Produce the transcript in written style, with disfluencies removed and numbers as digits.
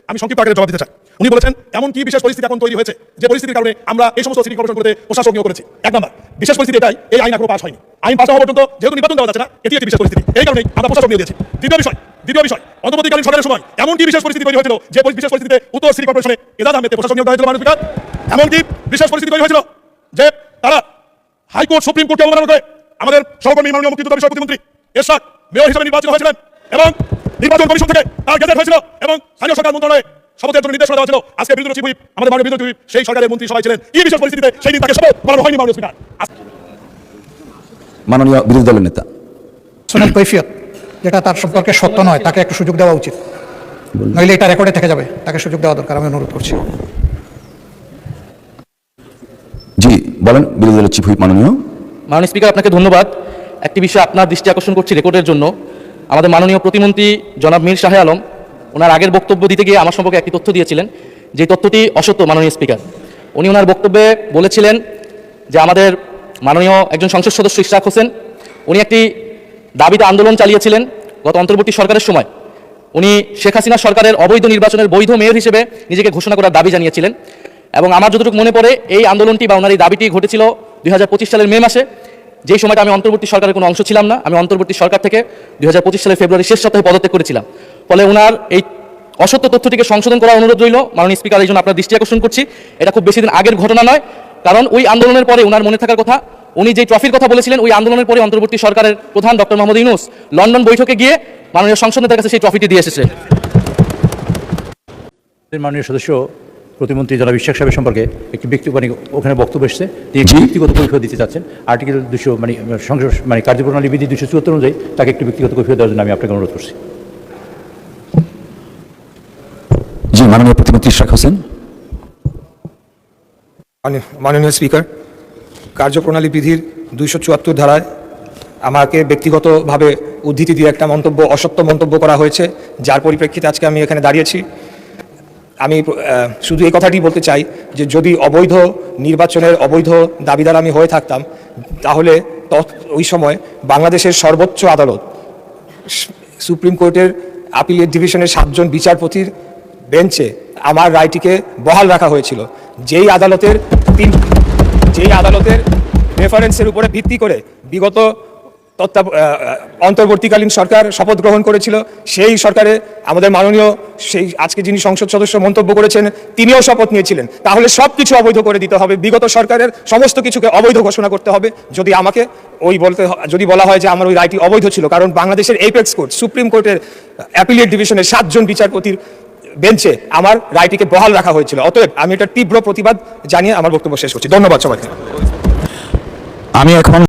আমি সংক্ষিপ্ত আকারে জবাব দিতে চাই। উনি বলেছেন এমন কি বিশেষ পরিস্থিতি এখন তৈরি হয়েছে যে পরিস্থিতির কারণে আমরা এই সমস্ত সিটি কর্পোরেশনগুলোতে প্রশাসক নিয়োগ করেছি। এক নম্বর বিশেষ পরিস্থিতি এটাই, এই আইন এখনো পাস হয়নি। আইন পাস হওয়া পর্যন্ত যেহেতু নির্বাচন দেওয়া যাচ্ছে না, এটি একটি বিশেষ পরিস্থিতি, এই কারণেই আমরা প্রশাসক নিয়ে দিয়েছি। দ্বিতীয় বিষয় অন্তর্বর্তীকালীন সরকারের সময় এমন কি বিশেষ পরিস্থিতি তৈরি হয়েছিল যে বিশেষ পরিস্থিতিতে উত্তর সিটি কর্পোরেশনে এজাজ আহমেদকে প্রশাসক নিয়োগ দেওয়া হয়েছিল। মাননীয় স্পিকার, এমন কি বিশেষ পরিস্থিতি তৈরি হয়েছিল যে তারা হাইকোর্ট সুপ্রিম কোর্টকে অবমাননা করে আমাদের সহকর্মী মাননীয় মুক্তিযোদ্ধা বিষয়ক প্রতিমন্ত্রী এরশাদ মেয়র হিসেবে নির্বাচিত হয়েছিলেন এবং নির্বাচন কমিশন থেকে তার গেজেট হয়েছিল এবং স্থানীয় সরকার মন্ত্রণালয়ে শপথের জন্য নির্দেশনা দেওয়া ছিল। আজকে বিদ্যুৎ চিফ হুইপ, আমাদের মাননীয় বিদ্যুৎ হুইপ সেই সরকারের মন্ত্রী সবাই ছিলেন। এই বিশেষ পরিস্থিতিতে সেই দিন তাকে শপথ বলানো হয়নি। মাননীয় স্পিকার, মাননীয় বিরোধী দলের নেতা সোনাল কৈফিয়ত যেটা তার সম্পর্কে সত্য নয়, তাকে একটু সুযোগ দেওয়া উচিত, নইলে এটা রেকর্ডে থেকে যাবে। তাকে সুযোগ দেওয়া দরকার, আমি অনুরোধ করছি। জি বলেন, বিরোধী দলের চিফ হুইপ মাননীয় স্পিকার, আপনাকে ধন্যবাদ। একটি বিষয় আপনার দৃষ্টি আকর্ষণ করছি রেকর্ডের জন্য। আমাদের মাননীয় প্রতিমন্ত্রী জনাব মীর শাহে আলম ওনার আগের বক্তব্য দিতে গিয়ে আমার সম্পর্কে একটি তথ্য দিয়েছিলেন, যে তথ্যটি অসত্য। মাননীয় স্পিকার, উনি ওনার বক্তব্যে বলেছিলেন যে আমাদের মাননীয় একজন সংসদ সদস্য ইশরাক হোসেন উনি একটি দাবিতে আন্দোলন চালিয়েছিলেন গত অন্তর্বর্তী সরকারের সময়। উনি শেখ হাসিনা সরকারের অবৈধ নির্বাচনের বৈধ মেয়র হিসেবে নিজেকে ঘোষণা করার দাবি জানিয়েছিলেন এবং আমার যতটুকু মনে পড়ে এই আন্দোলনটি বা ওনার এই দাবিটি ঘটেছিল 2025 সালের মে মাসে, যেই সময়টা আমি অন্তর্বর্তী সরকারের কোনো অংশ ছিলাম না। আমি অন্তর্বর্তী সরকার থেকে 2025 সালের ফেব্রুয়ারি শেষ সপ্তাহে পদত্যাগ করেছিলাম। ফলে ওনার এই অসত্য তথ্যটিকে সংশোধন করার অনুরোধ রইল মাননীয় স্পিকার। এই জন্য আপনার দৃষ্টি আকর্ষণ করছি, এটা খুব বেশি দিন আগের ঘটনা নয়, কারণ ওই আন্দোলনের পরে ওনার মনে থাকার কথা, উনি যে ট্রফির কথা বলেছিলেন ওই আন্দোলনের পরে অন্তর্বর্তী সরকারের প্রধান ডক্টর মোহাম্মদ ইউনূস লন্ডন বৈঠকে গিয়ে মাননীয় সংসদ নেতার কাছে সেই ট্রফিটি দিয়ে এসেছে। মাননীয় সদস্য প্রতিমন্ত্রী জনাব ইশরাক সাহেবের সম্পর্কে একটি ওখানে বক্তব্য এসেছে, তিনি ব্যক্তিগত কৈফিয়ত দিতে চাচ্ছেন। আর্টিকেল 200 কার্যপ্রণালী বিধি 274 অনুযায়ী তাকে একটি ব্যক্তিগত কৈফিয়ত দেওয়ার জন্য আমি আপনাকে অনুরোধ করছি। জি মাননীয় প্রতিমন্ত্রী ইশরাক হোসেন। মাননীয় স্পিকার, কার্যপ্রণালী বিধির 274 ধারায় আমাকে ব্যক্তিগতভাবে উদ্ধৃতি দিয়ে একটা অসত্য মন্তব্য করা হয়েছে, যার পরিপ্রেক্ষিতে আজকে আমি এখানে দাঁড়িয়েছি। আমি শুধু এই কথাটি বলতে চাই যে যদি অবৈধ নির্বাচনের অবৈধ দাবিদার আমি হয়ে থাকতাম, তাহলে ওই সময় বাংলাদেশের সর্বোচ্চ আদালত সুপ্রিম কোর্টের আপিলেট ডিভিশনের 7 জন বিচারপতির বেঞ্চে আমার রায়টিকে বহাল রাখা হয়েছিল, যেই আদালতের রেফারেন্সের উপরে ভিত্তি করে বিগত অন্তর্বর্তীকালীন সরকার শপথ গ্রহণ করেছিল। সেই সরকারে আমাদের মাননীয় সেই আজকে যিনি সংসদ সদস্য মন্তব্য করেছেন তিনিও শপথ নিয়েছিলেন। তাহলে সব কিছু অবৈধ করে দিতে হবে, বিগত সরকারের সমস্ত কিছুকে অবৈধ ঘোষণা করতে হবে যদি আমাকে যদি বলা হয় যে আমার ওই রায়টি অবৈধ ছিল। কারণ বাংলাদেশের এপেক্স কোর্ট সুপ্রিম কোর্টের অ্যাপিলেট ডিভিশনের 7 জন বিচারপতির বেঞ্চে আমার রায়টিকে বহাল রাখা হয়েছিল। অতএব আমি এটার তীব্র প্রতিবাদ জানিয়ে আমার বক্তব্য শেষ করছি। ধন্যবাদ সবাইকে। আমি এখন